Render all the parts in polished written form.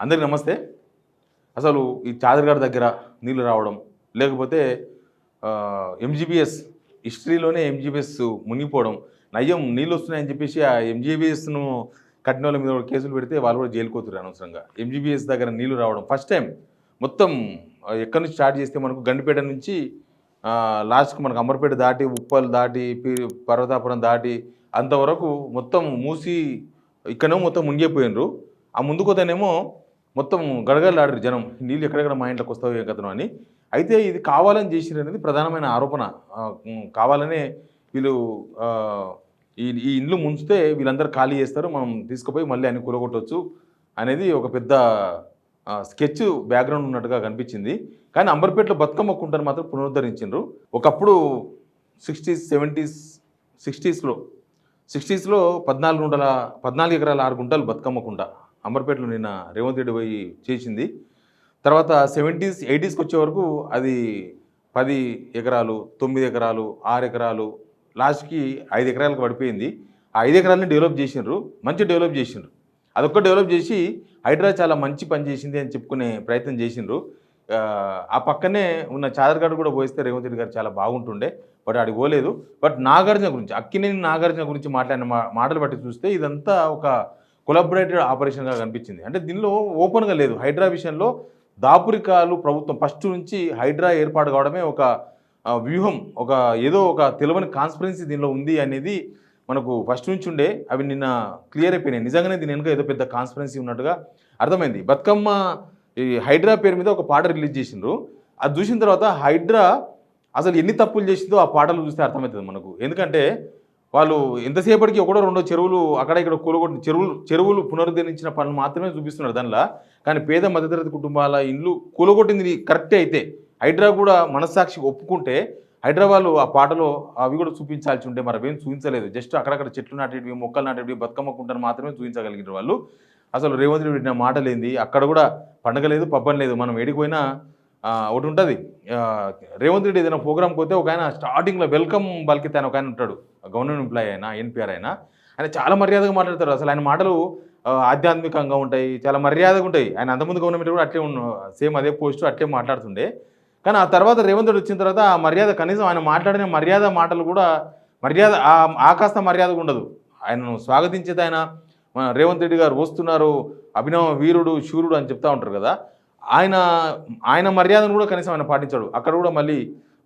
అందరికీ నమస్తే. అసలు ఈ చాదర్‌ఘాట్ దగ్గర నీళ్లు రావడం, లేకపోతే ఎంజీబీఎస్ హిస్టరీలోనే ఎంజీబీఎస్ మునిగిపోవడం, నయ్యం నీళ్ళొస్తున్నాయని చెప్పేసి ఆ ఎంజీబీఎస్‌ను కట్టినోళ్ళ మీద కూడా కేసులు పెడితే వాళ్ళు కూడా జైలుకోతుర్రు అనవసరంగా. ఎంజీబీఎస్ దగ్గర నీళ్లు రావడం ఫస్ట్ టైం మొత్తం ఎక్కడి నుంచి స్టార్ట్ చేస్తే మనకు గండిపేట నుంచి లాస్ట్‌కి మనకు అంబర్పేట దాటి, ఉప్పల్ దాటి, పర్వతాపురం దాటి అంతవరకు మొత్తం మూసి ఇక్కడేమో మొత్తం మునిగిపోయినరు. ఆ ముందుకోతేనేమో మొత్తం గడగడలాడారు జనం. నీళ్ళు ఎక్కడెక్కడ మా ఇంట్లోకి వస్తావు ఏం కథనో అని. అయితే ఇది కావాలని చేసిర్రు అనేది ప్రధానమైన ఆరోపణ. కావాలనే వీళ్ళు ఈ ఈ ఇండ్లు ముంచితే వీళ్ళందరూ ఖాళీ చేస్తారు, మనం తీసుకుపోయి మళ్ళీ అన్ని కూలగొట్టొచ్చు అనేది ఒక పెద్ద స్కెచ్ బ్యాక్గ్రౌండ్ ఉన్నట్టుగా కనిపించింది. కానీ అంబర్పేటలో బతుకమ్మ కుంటను మాత్రం పునరుద్ధరించిండ్రు. ఒకప్పుడు 60s, 70s, 60స్లో 14 ఎకరాల 6 గుంటలు బతుకమ్మ కుంట అంబర్పేటలో నిన్న రేవంత్ రెడ్డి పోయి చేసింది. తర్వాత 70s, 80sకి వచ్చే వరకు అది 10 ఎకరాలు, 9 ఎకరాలు, 6 ఎకరాలు, లాస్ట్కి 5 ఎకరాలకు పడిపోయింది. ఆ 5 ఎకరాలని డెవలప్ చేసిండ్రు, మంచి డెవలప్ చేసిండ్రు. అదొక్క డెవలప్ చేసి హైడ్రా చాలా మంచి పని చేసింది అని చెప్పుకునే ప్రయత్నం చేసిండ్రు. ఆ పక్కనే ఉన్న చాదర్ఘాట్ కూడా పోయిస్తే రేవంత్ రెడ్డి గారు చాలా బాగుంటుండే, బట్ ఆడికి పోలేదు. బట్ నాగార్జున గురించి, అక్కినేని నాగార్జున గురించి మాట్లాడిన మాటలు బట్టి చూస్తే ఇదంతా ఒక కొలాబరేటెడ్ ఆపరేషన్గా కనిపించింది. అంటే దీనిలో ఓపెన్గా లేదు. హైడ్రా విషయంలో దాపురికాలు ప్రభుత్వం ఫస్ట్ నుంచి హైడ్రా ఏర్పాటు కావడమే ఒక వ్యూహం, ఏదో ఒక తెలియని కాన్స్పిరెన్సీ దీనిలో ఉంది అనేది మనకు ఫస్ట్ నుంచి ఉండే. అవి నిన్న క్లియర్ అయిపోయినాయి. నిజంగానే దీని వెనుక ఏదో పెద్ద కాన్స్పిరెన్సీ ఉన్నట్టుగా అర్థమైంది. బతుకమ్మ ఈ హైడ్రా పేరు మీద ఒక పాట రిలీజ్ చేసిండ్రు. అది చూసిన తర్వాత హైడ్రా అసలు ఎన్ని తప్పులు చేసిందో ఆ పాటలు చూస్తే అర్థమవుతుంది మనకు. ఎందుకంటే వాళ్ళు ఎంతసేపటికి ఒకటో రెండో చెరువులు అక్కడ ఇక్కడ కూలగొట్టిన చెరువులు పునరుద్ధరించిన పనులు మాత్రమే చూపిస్తున్నారు దానిలో. కానీ పేద మధ్యతరగతి కుటుంబాల ఇండ్లు కూలగొట్టింది కరెక్టే అయితే హైడ్రా కూడా మనస్సాక్షికి ఒప్పుకుంటే హైడ్రా వాళ్ళు ఆ పాటలో అవి కూడా చూపించాల్సి ఉంటే మరి అవేం చూపించలేదు. జస్ట్ అక్కడక్కడ చెట్లు నాటేటివి, మొక్కలు నాటేటివి, బతుకమ్మ కుంటను మాత్రమే చూపించగలిగిన వాళ్ళు. అసలు రేవంత్ రెడ్డి నా మాట లేనిది, అక్కడ కూడా పండగ లేదు, పబ్బం లేదు. మనం ఏడిపోయినా ఒకటి ఉంటుంది. రేవంత్ రెడ్డి ఏదైనా ప్రోగ్రామ్కి పోతే ఒక ఆయన స్టార్టింగ్లో వెల్కమ్ పలికితే ఆయన ఒక ఆయన ఉంటాడు, గవర్నమెంట్ ఎంప్లాయీ అయినా, ఎన్పిఆర్ అయినా, ఆయన చాలా మర్యాదగా మాట్లాడతారు. అసలు ఆయన మాటలు ఆధ్యాత్మికంగా ఉంటాయి, చాలా మర్యాదగా ఉంటాయి. ఆయన అంతకుముందు గవర్నమెంట్ కూడా అట్లే సేమ్ అదే పోస్టు అట్లే మాట్లాడుతుండే. కానీ ఆ తర్వాత రేవంత్ రెడ్డి వచ్చిన తర్వాత ఆ మర్యాద, కనీసం ఆయన మాట్లాడిన మర్యాద మాటలు కూడా ఆకాస్త మర్యాదగా ఉండదు. ఆయనను స్వాగతించేది ఆయన రేవంత్ రెడ్డి గారు వస్తున్నారు, అభినవ వీరుడు శూరుడు అని చెప్తా ఉంటారు కదా, ఆయన మర్యాదను కూడా కనీసం ఆయన పాటించాడు. అక్కడ కూడా మళ్ళీ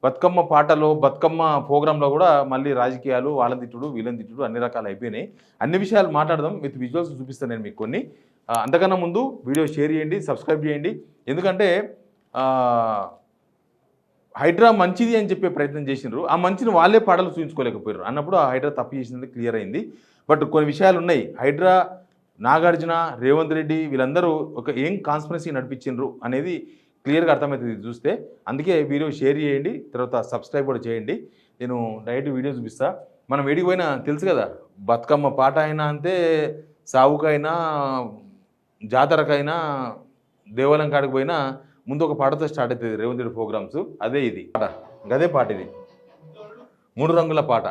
బతుకమ్మ పాటలో, బతుకమ్మ ప్రోగ్రాంలో కూడా మళ్ళీ రాజకీయాలు, వాళ్ళని తిట్టుడు వీళ్ళని తిట్టుడు అన్ని రకాలు అయిపోయినాయి. అన్ని విషయాలు మాట్లాడదాం, విత్ విజువల్స్ చూపిస్తాను నేను మీకు కొన్ని. అంతకన్నా ముందు వీడియో షేర్ చేయండి, సబ్స్క్రైబ్ చేయండి. ఎందుకంటే హైడ్రా మంచిది అని చెప్పే ప్రయత్నం చేసినారు, ఆ మంచిని వాళ్ళే పాటలు చూపించుకోలేకపోయారు అన్నప్పుడు ఆ హైడ్రా తప్పు చేసినది క్లియర్ అయింది. బట్ కొన్ని విషయాలు ఉన్నాయి. హైడ్రా, నాగార్జున, రేవంత్ రెడ్డి వీళ్ళందరూ ఏం కాన్స్పిరసీ నడిపించిండ్రు అనేది క్లియర్గా అర్థమవుతుంది చూస్తే. అందుకే వీడియో షేర్ చేయండి, తర్వాత సబ్స్క్రైబ్ కూడా చేయండి. నేను డైరెక్ట్ వీడియో చూపిస్తా. మనం వేడికి పోయినా తెలుసు కదా, బతుకమ్మ పాట అయినా అంతే, సావుకైనా, జాతరకైనా, దేవాలయం కాడికి పోయినా ముందు ఒక పాటతో స్టార్ట్ అవుతుంది రేవంత్ రెడ్డి ప్రోగ్రామ్స్. అదే ఇది పాట, అదే పాట ఇది 3 రంగుల పాట.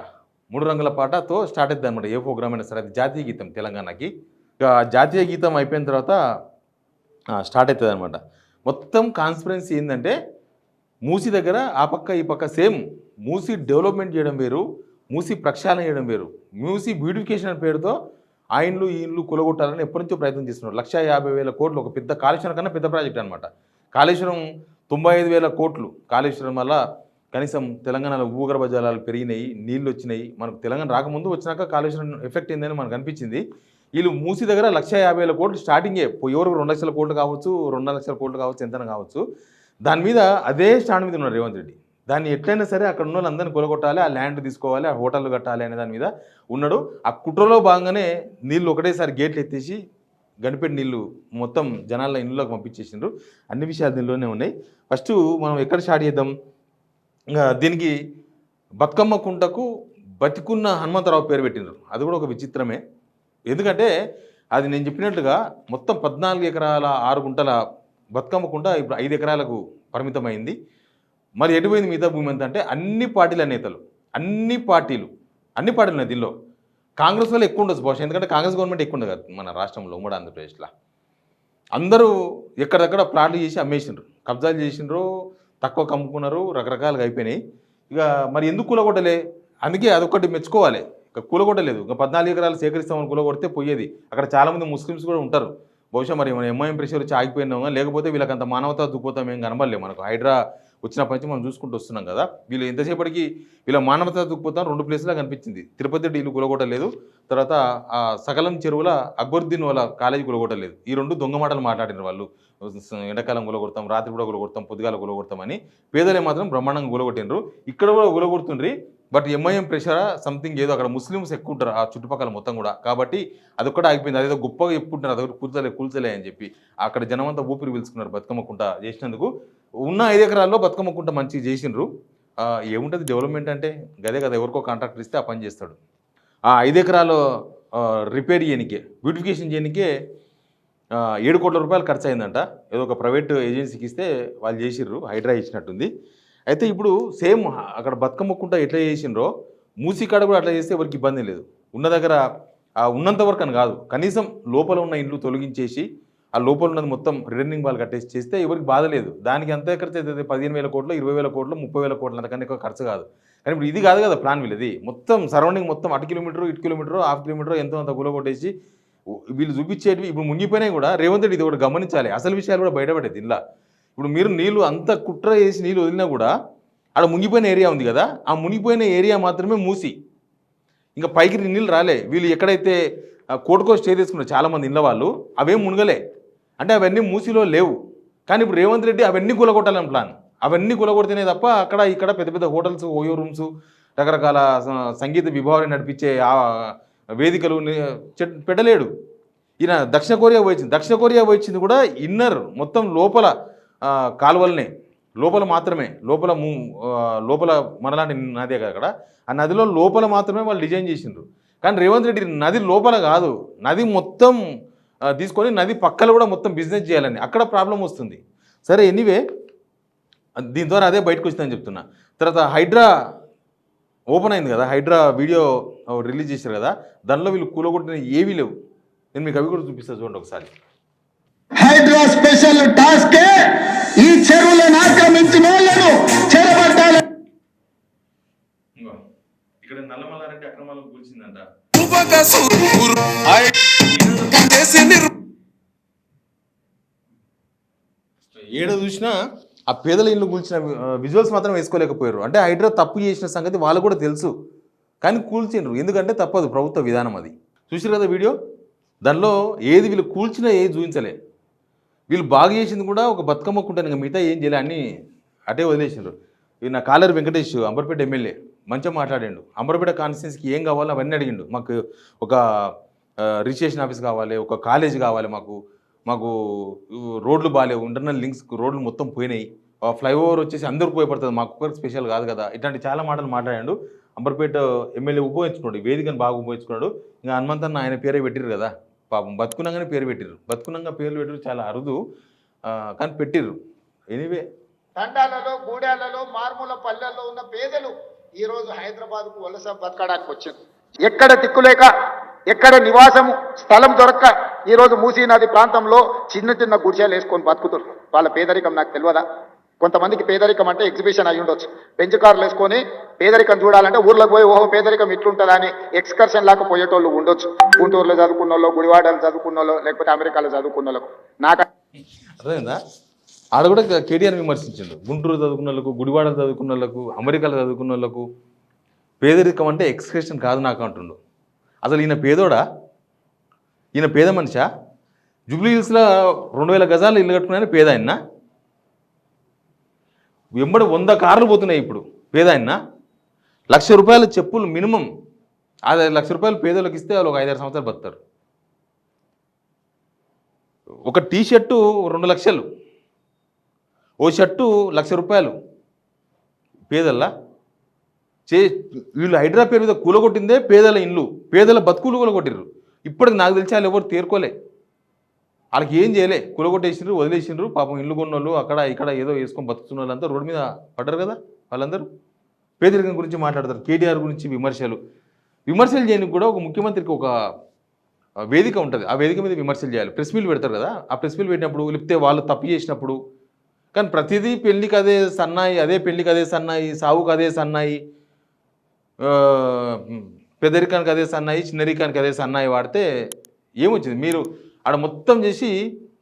3 రంగుల పాటతో స్టార్ట్ అవుతుంది అనమాట ఏ ప్రోగ్రామ్ అయినా సరే. అది జాతీయ గీతం తెలంగాణకి. ఇక జాతీయ గీతం అయిపోయిన తర్వాత స్టార్ట్ అవుతుంది అనమాట. మొత్తం కాన్స్పిరెన్సీ ఏంటంటే మూసి దగ్గర ఆ పక్క ఈ పక్క సేమ్. మూసి డెవలప్మెంట్ చేయడం వేరు, మూసి ప్రక్షాళన చేయడం వేరు. మూసి బ్యూటిఫికేషన్ పేరుతో ఆ ఇండ్లు ఈ ఇండ్లు కూలగొట్టాలని ఎప్పటి నుంచో ప్రయత్నం చేస్తున్నారు. 1,50,000 కోట్లు, ఒక పెద్ద కాళేశ్వరం కన్నా పెద్ద ప్రాజెక్ట్ అనమాట. కాళేశ్వరం 95,000 కోట్లు. కాళేశ్వరం వల్ల కనీసం తెలంగాణలో భూగర్భ జలాలు పెరిగినాయి, నీళ్ళు వచ్చినాయి. మనకు తెలంగాణ రాకముందు వచ్చినాక కాళేశ్వరం ఎఫెక్ట్ ఏందని మనకు అనిపించింది. వీళ్ళు మూసి దగ్గర 1,50,000 కోట్లు స్టార్టింగే. ఎవరు 2 లక్షల కోట్లు కావచ్చు, 2.5 లక్షల కోట్లు కావచ్చు, ఎంతైనా కావచ్చు. దాని మీద అదే స్టాండ్ మీద ఉన్నారు రేవంత్ రెడ్డి. దాన్ని ఎట్లయినా సరే అక్కడ ఉన్న వాళ్ళందరినీ కొలగొట్టాలి, ఆ ల్యాండ్ తీసుకోవాలి, ఆ హోటళ్ళు కట్టాలి అనే దాని మీద ఉన్నాడు. ఆ కుట్రలో భాగంగానే నీళ్ళు ఒకటేసారి గేట్లు ఎత్తేసి గడిపెట్టి నీళ్ళు మొత్తం జనాల ఇళ్ళలోకి పంపించేసిండ్రు. అన్ని విషయాలు దీనిలోనే ఉన్నాయి. ఫస్ట్ మనం ఎక్కడ స్టార్ట్ చేద్దాం. దీనికి బతుకమ్మ కుంటకు బతికున్న హనుమంతరావు పేరు పెట్టిండ్రు. అది కూడా ఒక విచిత్రమే. ఎందుకంటే అది నేను చెప్పినట్టుగా మొత్తం 14 ఎకరాల 6 గుంటల బతుకమ్మ కుంట ఇప్పుడు 5 ఎకరాలకు పరిమితమైంది. మరి ఎటుపోయింది మిగతా భూమి అంతా అంటే అన్ని పార్టీల నేతలు, అన్ని పార్టీలు ఉన్నాయి దీనిలో. కాంగ్రెస్ వల్ల ఎక్కువ ఉండొచ్చు బహుశా, ఎందుకంటే కాంగ్రెస్ గవర్నమెంట్ ఎక్కువ ఉండదు కదా మన రాష్ట్రంలో, ఉమ్మడి ఆంధ్రప్రదేశ్లో. అందరూ ఎక్కడెక్కడ ప్లాట్లు చేసి అమ్మేసిండ్రు, కబ్జాలు చేసిండ్రు, తక్కువ అమ్ముకున్నారు, రకరకాలుగా అయిపోయినాయి. ఇక మరి ఎందుకు కూలగొట్టలే? అందుకే అదొకటి మెచ్చుకోవాలి. ఇక కూలగొట్టలేదు. ఇక 14 ఎకరాలు సేకరిస్తామని కూలగొడితే పోయేది. అక్కడ చాలామంది ముస్లిమ్స్ కూడా ఉంటారు. బహుశా మరి మన ఎంఐఎం ప్రెషర్ వచ్చి ఆగిపోయినామా, లేకపోతే వీళ్ళకంత మానవతా దృక్పథం ఏం కనబడలేదు మనకు. హైడ్రా వచ్చినప్పటి నుంచి మనం చూసుకుంటూ వస్తున్నాం కదా. వీళ్ళు ఎంతసేపటికి వీళ్ళ మానవతా దృక్పథం 2 ప్లేస్లా కనిపించింది. తిరుపతి డీలు కూలగొట్టలేదు, తర్వాత ఆ సకలం చెరువుల అక్బరుద్దీన్ వాళ్ళ కాలేజీ కూలగొట్టలేదు. ఈ 2 దొంగ మాటలు మాట్లాడిన వాళ్ళు. ఎండాకాలం కూలగొడతాం, రాత్రి కూడా కూలగొడతాం, పొద్దుగాల కూలగొడతామని. పేదలే మాత్రం బ్రహ్మాండంగా కూలగొట్టినరు. ఇక్కడ కూడా కూలగొడుతుండ్రి. బట్ ఎంఐఎం ప్రెషర్ సంథింగ్ ఏదో అక్కడ ముస్లిమ్స్ ఎక్కువ ఉంటారు ఆ చుట్టుపక్కల మొత్తం కూడా, కాబట్టి అదొక్కటి ఆగిపోయింది. అదేదో గొప్పగా చెప్పుకుంటున్నారు, అదొకటి కూల్చలే అని చెప్పి అక్కడ జనమంతా ఊపిరి పీల్చుకున్నారు బతుకమ్మ కుంట చేసినందుకు. ఉన్న 5 ఎకరాల్లో బతుకమ్మ కుంట మంచిగా చేసిండ్రు. ఏముంటుంది డెవలప్మెంట్ అంటే గదే కదా, ఎవరికో కాంట్రాక్టర్ ఇస్తే ఆ పని చేస్తాడు. ఆ 5 ఎకరాలు రిపేర్ చేయనికే, బ్యూటిఫికేషన్ చేయనికే 7 కోట్ల రూపాయలు ఖర్చు అయిందంట. ఏదో ఒక ప్రైవేట్ ఏజెన్సీకి ఇస్తే వాళ్ళు చేసిర్రు, హైడ్రా ఇచ్చినట్టుంది. అయితే ఇప్పుడు సేమ్ అక్కడ బతుకమ్మ కుంట ఎట్లా చేసిండ్రో మూసీకాడ కూడా అట్లా చేస్తే ఎవరికి ఇబ్బంది లేదు. ఉన్న దగ్గర ఉన్నంత వరకు అని కాదు, కనీసం లోపల ఉన్న ఇండ్లు తొలగించేసి ఆ లోపల ఉన్నది మొత్తం రిటర్నింగ్ బాల్ కట్టేసి చేస్తే ఎవరికి బాధ లేదు. దానికి ఎంత ఖర్చు అవుతుంది? 15,000 కోట్లు, 20,000 కోట్లు, 30,000 కోట్లు, అంతకన్నా ఎక్కువ ఖర్చు కాదు. కానీ ఇప్పుడు ఇది కాదు కదా ప్లాన్ వీళ్ళది. మొత్తం సరౌండింగ్ మొత్తం అటు కిలోమీటర్, ఇటు కిలోమీటర్, హాఫ్ కిలోమీటర్ ఎంతో అంత కూలగొట్టేసి వీళ్ళు చూపించేటివి ఇప్పుడు మునిగిపోయినాయి కూడా. రేవంత్ రెడ్డి ఇది ఒకటి గమనించాలి, అసలు విషయాలు కూడా బయటపడేది ఇలా. ఇప్పుడు మీరు నీళ్ళు అంత కుట్ర చేసి నీళ్ళు వదిలినా కూడా ఆడ మునిగిపోయిన ఏరియా ఉంది కదా, ఆ మునిగిపోయిన ఏరియా మాత్రమే మూసి, ఇంకా పైకి నీళ్ళు రాలే. వీళ్ళు ఎక్కడైతే కోటుకో స్టే తీసుకున్నారు చాలామంది ఇళ్ళ వాళ్ళు, అవేం మునగలే. అంటే అవన్నీ మూసిలో లేవు. కానీ ఇప్పుడు రేవంత్ రెడ్డి అవన్నీ కూలగొట్టాలని ప్లాన్. అవన్నీ కూలగొడితేనే తప్ప అక్కడ ఇక్కడ పెద్ద పెద్ద హోటల్స్, ఓయో రూమ్స్, రకరకాల సంగీత విభావాన్ని నడిపించే వేదికలు పెట్టలేడు. ఈయన దక్షిణ కొరియా పోయింది. దక్షిణ కొరియా పోయింది కూడా ఇన్నర్ మొత్తం లోపల కాలువలనే, లోపల మాత్రమే, లోపల మనలాంటి నదే కదా అక్కడ, ఆ నదిలో లోపల మాత్రమే వాళ్ళు డిజైన్ చేసిండ్రు. కానీ రేవంత్ రెడ్డి నది లోపల కాదు, నది మొత్తం తీసుకొని నది పక్కన కూడా మొత్తం బిజినెస్ చేయాలని, అక్కడ ప్రాబ్లం వస్తుంది. సరే ఎనీవే, దీని ద్వారా అదే బయటకు వచ్చిందని చెప్తున్నా. తర్వాత హైడ్రా ఓపెన్ అయింది కదా, హైడ్రా వీడియో రిలీజ్ చేశారు కదా, దానిలో వీళ్ళు కూలగొట్టిన ఏవీ లేవు. నేను మీకు అవి కూడా చూపిస్తాను చూడండి ఒకసారి. హైడ్రా స్పెషల్ టాస్క్ ఈ చెరువులను ఆక్రమించిన వాళ్ళను చెరబట్టాలి. ఇక్కడ నల్లమల్లారెడ్డి అక్రమాలకు కూల్చిందంట. ఏడ చూసినా ఆ పేదల ఇల్లు కూల్చిన విజువల్స్ మాత్రం వేసుకోలేకపోయారు. అంటే హైడ్రా తప్పు చేసిన సంగతి వాళ్ళు కూడా తెలుసు, కానీ కూల్చిండ్రు. ఎందుకంటే తప్పదు, ప్రభుత్వ విధానం అది. చూసారు కదా వీడియో, దానిలో ఏది వీళ్ళు కూల్చినా ఏది చూపించలే. వీళ్ళు బాగా చేసింది కూడా ఒక బతుకమ్మ కుంటాను, ఇంకా మిగతా ఏం చేయలే, అన్నీ అటే వదిలేసిండ్రు. నా కాలేరు వెంకటేష్ అంబర్పేట ఎమ్మెల్యే మంచిగా మాట్లాడిండు. అంబర్పేట కాన్స్టిట్యున్సీకి ఏం కావాలో అవన్నీ అడిగిండు. మాకు ఒక రిజిస్ట్రేషన్ ఆఫీస్ కావాలి, ఒక కాలేజ్ కావాలి, మాకు రోడ్లు బాగాలేవు, ఇంటర్నల్ లింక్స్ రోడ్లు మొత్తం పోయినాయి, ఫ్లైఓవర్ వచ్చేసి అందరూ ఉపయోగపడుతుంది, మాకు ఒక్కరికి స్పెషల్ కాదు కదా, ఇట్లాంటి చాలా మాటలు మాట్లాడాడు. అంబర్పేట ఎమ్మెల్యే ఉపయోగించుకున్నాడు, వేదికను బాగా ఉపయోగించుకున్నాడు. ఇంకా హనుమంతన్న ఆయన పేరే పెట్టిరు కదా, పాపం బతుకునంగానే పేరు పెట్టిర్రు. బతుకునంగా పేర్లు పెట్టిరు చాలా అరుదు, కానీ పెట్టిర్రు. ఎనీవే, తండాలలో, గూడాలలో, మారుమూల పల్లెల్లో ఉన్న పేదలు ఈరోజు హైదరాబాద్కు వలస బతకడానికి వచ్చింది. ఎక్కడ దిక్కులేక, ఎక్కడ నివాసము స్థలం దొరక్క ఈరోజు మూసీ నది ప్రాంతంలో చిన్న చిన్న గుడిసెలు వేసుకొని బతుకుతారు. వాళ్ళ పేదరికం నాకు తెలియదా? కొంతమందికి పేదరికం అంటే ఎగ్జిబిషన్ అయి ఉండొచ్చు. బెంచ్ కార్లు వేసుకొని పేదరికం చూడాలంటే ఊర్లోకి పోయి ఓహో పేదరికం ఇట్లుంటుందా అని ఎక్స్కర్షన్ లాగా పోయేటోళ్ళు ఉండొచ్చు. గుంటూరులో చదువుకున్న వాళ్ళు, గుడివాడలో చదువుకున్న వాళ్ళు, లేకపోతే అమెరికాలో చదువుకున్న వాళ్ళకు. నాకు అర్థమైందా? ఆడ కూడా కేటీఆర్ విమర్శించిండు. గుంటూరు చదువుకున్న వాళ్ళకు, గుడివాడలు చదువుకున్న వాళ్ళకు, అమెరికాలో చదువుకున్న వాళ్ళకు పేదరికం అంటే ఎక్స్కర్షన్ కాదు నాకు అంటుండు. అసలు ఈయన పేదోడా? ఈయన పేద మనిషా? జూబ్లీ హిల్స్లో 2,000 గజాలు ఇల్లు కట్టుకున్నాయని పేద ఆయన, వెంబడి 100 కార్లు పోతున్నాయి ఇప్పుడు పేద ఆయన. ₹1,00,000 చెప్పులు మినిమం, అది ₹1,00,000 పేదలకు ఇస్తే వాళ్ళు ఒక 5-6 సంవత్సరాలు బతుతారు. ఒక టీ షర్టు 2 లక్షలు, ఓ షర్టు ₹1,00,000 పేదల్లా వీళ్ళు హైడ్రా పేరు మీద కూలగొట్టిందే పేదల ఇల్లు, పేదల బతుకులు కూలగొట్టిర్రు. ఇప్పటికి నాకు తెలిసి వాళ్ళు ఎవరు తేరుకోలే, వాళ్ళకి ఏం చేయలే, కూలగొట్టేసిండ్రు, వదిలేసిండ్రు. పాపం ఇల్లు కొన్నోళ్ళు అక్కడ ఇక్కడ ఏదో వేసుకొని బతుకుతున్న వాళ్ళంతా రోడ్డు మీద పడ్డారు కదా. వాళ్ళందరూ పేదరికం గురించి మాట్లాడతారు, కేటీఆర్ గురించి విమర్శలు చేయడానికి కూడా ఒక ముఖ్యమంత్రికి ఒక వేదిక ఉంటుంది. ఆ వేదిక మీద విమర్శలు చేయాలి. ప్రెస్ మీట్లు పెడతారు కదా, ఆ ప్రెస్ మీట్లు పెట్టినప్పుడు లేకపోతే వాళ్ళు తప్పు చేసినప్పుడు, కానీ ప్రతిదీ పెళ్ళికి అదే సన్నాయి, అదే పెళ్ళికి అదే సన్నాయి, సావుకు అదే సన్నాయి, పెదరికానికి అదే సన్నాయి, చిన్నరికానికి అదే సన్నాయి వాడితే ఏమొచ్చింది? మీరు ఆడ మొత్తం చేసి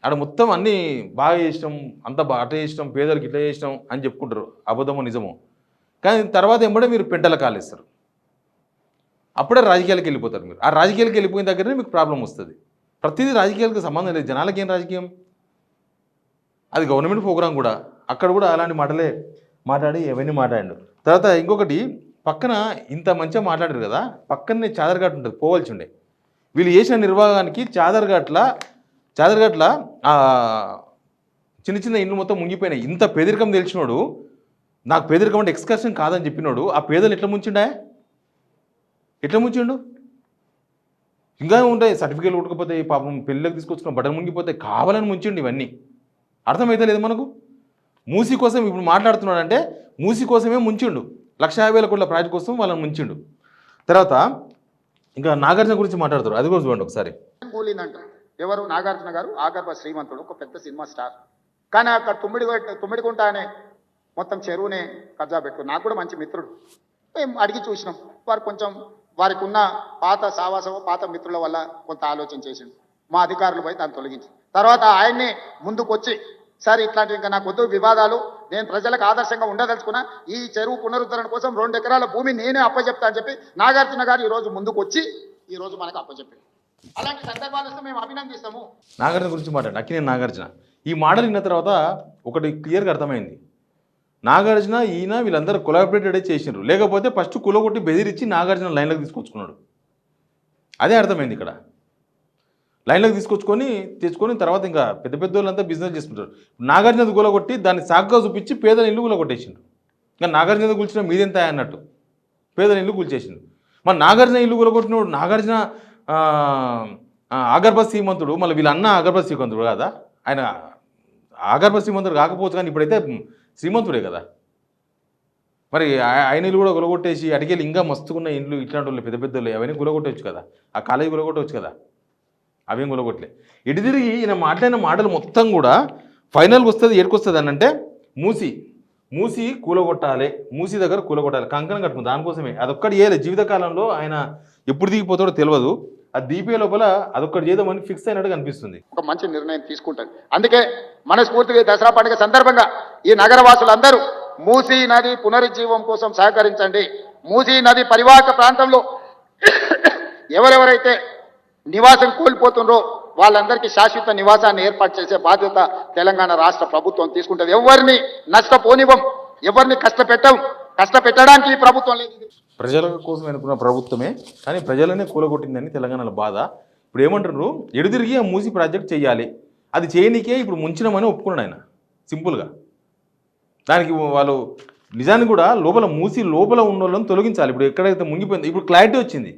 ఆడ మొత్తం అన్నీ బాగా చేసినాం, అంత అట చేసినాం, పేదలకు ఇట్లా చేసినాం అని చెప్పుకుంటారు, అబద్ధమో నిజమో. కానీ తర్వాత ఎంబడే మీరు పెంటల కాలేస్తారు. అప్పుడే రాజకీయాలకు వెళ్ళిపోతారు మీరు. ఆ రాజకీయాలకు వెళ్ళిపోయిన దగ్గరనే మీకు ప్రాబ్లం వస్తుంది. ప్రతిదీ రాజకీయాలకు సంబంధం లేదు. జనాలకి ఏం రాజకీయం? అది గవర్నమెంట్ ప్రోగ్రాం కూడా. అక్కడ కూడా అలాంటి మాటలే మాట్లాడి ఎవరిని మాట్లాడాడు. తర్వాత ఇంకొకటి, పక్కన ఇంత మంచిగా మాట్లాడారు కదా, పక్కనే చాదర్ఘాట్ ఉంటుంది, పోవాల్సి ఉండే. వీళ్ళు చేసిన నిర్వాహానికి చాదర్ఘాట్ల చిన్న చిన్న ఇండ్లు మొత్తం మునిగిపోయినాయి. ఇంత పేదరికం తెలిసినోడు, నాకు పేదరికం అంటే ఎక్స్కర్షన్ కాదని చెప్పినోడు ఆ పేదలు ఎట్లా ముంచిండా? ఎట్లా ముంచిండు? ఇంకా ఉంటాయి సర్టిఫికేట్లు కొట్టుకుపోతాయి, పాపం పెళ్ళికి తీసుకొచ్చుకున్న బట్టలు మునిగిపోతాయి, కావాలని ముంచిండు. ఇవన్నీ అర్థమైతే లేదు మనకు. మూసీ కోసం ఇప్పుడు మాట్లాడుతున్నాడంటే మూసీ కోసమే ముంచిండు. 1,50,000 కోట్ల ప్రాజెక్ట్ కోసం వాళ్ళని ముంచిండు. తర్వాత ఇంకా నాగార్జున గురించి మాట్లాడుతారు, అది కూడా చూడండి ఒకసారి. కూలిందంట ఎవరు? నాగార్జున గారు ఆగర్భ శ్రీమంతుడు, ఒక పెద్ద సినిమా స్టార్. కానీ అక్కడ తుమ్మిడిగుంట అనే మొత్తం చెరువునే కబ్జా పెట్టుకుని, నాకు కూడా మంచి మిత్రుడు. మేము అడిగి చూసినాం. వారు కొంచెం వారికి ఉన్న పాత సావాసం, పాత మిత్రుల వల్ల కొంత ఆలోచన చేసిండు. మా అధికారులు పోయి దాన్ని తొలగించి తర్వాత ఆయన్ని ముందుకు వచ్చి, సార్ ఇట్లాంటివి ఇంకా నాకు వద్దు వివాదాలు, నేను ప్రజలకు ఆదర్శంగా ఉండదలుచుకున్నా, ఈ చెరువు పునరుద్ధరణ కోసం 2 ఎకరాల భూమి నేనే అప్పచెప్తా అని చెప్పి నాగార్జున గారు ఈరోజు ముందుకు వచ్చి ఈరోజు మనకు అప్పచెప్పారు. అలాంటి సందర్భాలు వస్తే మేము అభినందిస్తాము. నాగార్జున గురించి మాట్లాడు, అక్కినేని నాగార్జున. ఈ మాటలు విన్న తర్వాత ఒకటి క్లియర్గా అర్థమైంది. నాగార్జున ఈయన వీళ్ళందరూ కొలాబరేటెడే చేసినారు, లేకపోతే ఫస్ట్ కులగొట్టి బెదిరించి నాగార్జున లైన్లోకి తీసుకొచ్చుకున్నాడు. అదే అర్థమైంది ఇక్కడ. లైన్లోకి తెచ్చుకొని తర్వాత ఇంకా పెద్ద పెద్ద వాళ్ళంతా బిజినెస్ చేసుకుంటారు. నాగార్జున కూలగొట్టి దాన్ని సాగ్గా చూపించి పేదల ఇల్లు కూలగొట్టేసిండు. ఇంకా నాగార్జున కూల్చిన మీదెంత అన్నట్టు పేదల ఇల్లు కూల్చేసిండు. మరి నాగార్జున ఇల్లు కూలగొట్టినోడు నాగార్జున ఆగర్భ శ్రీమంతుడు, మళ్ళీ వీళ్ళ అన్న ఆగర్భ శ్రీమంతుడు కదా. ఆయన ఆగర్భ శ్రీమంతుడు కాకపోవచ్చు, కానీ ఇప్పుడైతే శ్రీమంతుడే కదా. మరి ఆయన ఇల్లు కూడా గులగొట్టేసి అడిగేళ్ళు ఇంకా మస్తుకున్న ఇండ్లు ఇట్లాంటి వాళ్ళు పెద్ద పెద్దలు అవన్నీ గులగొట్టవచ్చు కదా, ఆ కాలేజీ గులగొట్టవచ్చు కదా, అవేం గులగొట్టలే. ఇటు తిరిగి ఈయన మాట్లాడిన మాటలు మొత్తం కూడా ఫైనల్గా వస్తుంది. ఏడుకొస్తుంది అని అంటే మూసి కూలగొట్టాలి, మూసి దగ్గర కూలగొట్టాలి, కంకణం కట్టుకుంది దానికోసమే. అదొక్కటి చేయలేదు జీవితకాలంలో. ఆయన ఎప్పుడు దిగిపోతాడో తెలియదు. అది దీపే లోపల అదొక్కటి చేద్దామని ఫిక్స్ అయినట్టు కనిపిస్తుంది. ఒక మంచి నిర్ణయం తీసుకుంటారు. అందుకే మనస్ఫూర్తిగా దసరా పండుగ సందర్భంగా ఈ నగర వాసులందరూ మూసీ నది పునరుజ్జీవం కోసం సహకరించండి. మూసీ నది పరివాహక ప్రాంతంలో ఎవరెవరైతే నివాసం కోల్పోతుండ్రో వాళ్ళందరికీ శాశ్వత నివాసాన్ని ఏర్పాటు చేసే బాధ్యత తెలంగాణ రాష్ట్ర ప్రభుత్వం తీసుకుంటుంది. ఎవరిని నష్టపోనివ్వం, ఎవరిని కష్టపెట్టడానికి ఈ ప్రభుత్వం లేదు. ప్రజల కోసం అనుకున్న ప్రభుత్వమే, కానీ ప్రజలనే కూలగొట్టిందని తెలంగాణలో బాధ. ఇప్పుడు ఏమంటారు, ఎడుదిరిగి ఆ మూసి ప్రాజెక్ట్ చేయాలి, అది చేయనీకే ఇప్పుడు ముంచినామని ఒప్పుకున్నాడు ఆయన సింపుల్గా. దానికి వాళ్ళు నిజానికి కూడా మూసి లోపల ఉన్న వాళ్ళని తొలగించాలి. ఇప్పుడు ఎక్కడైతే మునిగిపోయింది ఇప్పుడు క్లారిటీ వచ్చింది.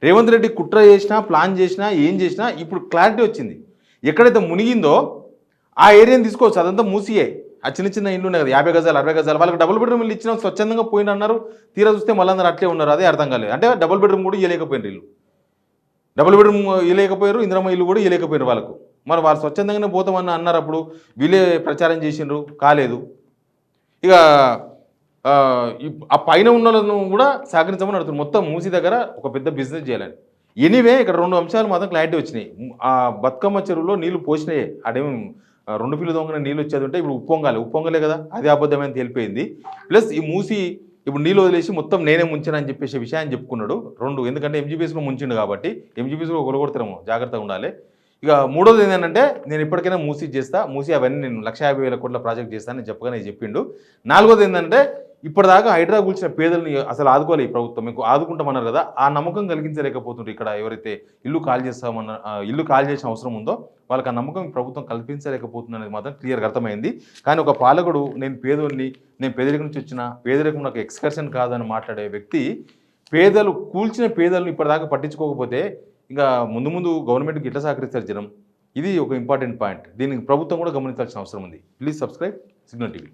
రేవంత్ రెడ్డి కుట్ర చేసినా, ప్లాన్ చేసినా, ఏం చేసినా ఇప్పుడు క్లారిటీ వచ్చింది. ఎక్కడైతే మునిగిందో ఆ ఏరియాని తీసుకోవచ్చు, అదంతా మూసియే. ఆ చిన్న చిన్న ఇండ్లు ఉన్నాయి కదా, 50 గజాలు 60 గజాలు, వాళ్ళకి డబుల్ బెడ్రూమ్ ఇల్లు ఇచ్చినా స్వచ్ఛందంగా పోయిన అన్నారు. తీరా చూస్తే మళ్ళీ అందరూ అట్లే ఉన్నారు. అదే అర్థం కాలేదు. అంటే డబుల్ బెడ్రూమ్ కూడా ఇవ్వలేకపోయినారు వీళ్ళు, డబుల్ బెడ్రూమ్ ఇవ్వలేకపోయారు, ఇందిరమ్మ ఇల్లు కూడా ఇవ్వలేకపోయారు వాళ్ళకు. మరి వాళ్ళు స్వచ్ఛందంగానే పోతామని అన్నారు. అప్పుడు వీళ్ళే ప్రచారం చేసిండ్రు, కాలేదు. ఇక ఆ పైన ఉన్న వాళ్ళను కూడా సహకరించమని అడుగుతున్నారు. మొత్తం మూసి దగ్గర ఒక పెద్ద బిజినెస్ చేయాలని. ఎనీవే ఇక్కడ 2 అంశాలు మాత్రం క్లారిటీ వచ్చినాయి. ఆ బతుకమ్మ చెరువులో నీళ్లు పోసినాయి, అదేమి 2 పిల్లు దొంగన నీళ్ళు వచ్చేది ఉంటే ఇప్పుడు ఉప్పొంగలే కదా, అది అబద్ధమని తెలిపోయింది. ప్లస్ ఈ మూసి ఇప్పుడు నీళ్ళు వదిలేసి మొత్తం నేనే ముంచానని చెప్పేసి విషయాన్ని చెప్పుకున్నాడు. 2 ఎందుకంటే ఎంజీబీఎస్లో ముంచిండు కాబట్టి ఎంజీబీఎస్లో కొలగొడతారేమో, జాగ్రత్తగా ఉండాలి. ఇక మూడోది ఏంటంటే నేను ఇప్పటికైనా మూసి చేస్తా, మూసి అవన్నీ నేను 1,50,000 కోట్ల ప్రాజెక్ట్ చేస్తానని చెప్పగానే చెప్పిండు. 4వది ఏంటంటే ఇప్పటిదాకా హైడ్రా కూల్చిన పేదల్ని అసలు ఆదుకోవాలి ఈ ప్రభుత్వం, మీకు ఆదుకుంటామన్నారు కదా, ఆ నమ్మకం కలిగించలేకపోతుంటారు. ఇక్కడ ఎవరైతే ఇల్లు కాల్ చేసిన అవసరం ఉందో వాళ్ళకి ఆ నమ్మకం ప్రభుత్వం కల్పించలేకపోతుంది అనేది మాత్రం క్లియర్గా అర్థమైంది. కానీ ఒక పాలకుడు నేను పేదోడిని, నేను పేదరికం నుంచి వచ్చిన, పేదరికం నాకు ఎక్స్కర్షన్ కాదని మాట్లాడే వ్యక్తి కూల్చిన పేదలను ఇప్పటిదాకా పట్టించుకోకపోతే ఇంకా ముందు గవర్నమెంట్కి ఎట్లా సహకరిస్తారు జనం? ఇది ఒక ఇంపార్టెంట్ పాయింట్. దీనికి ప్రభుత్వం కూడా గమనించాల్సిన అవసరం ఉంది. Please subscribe signal TV.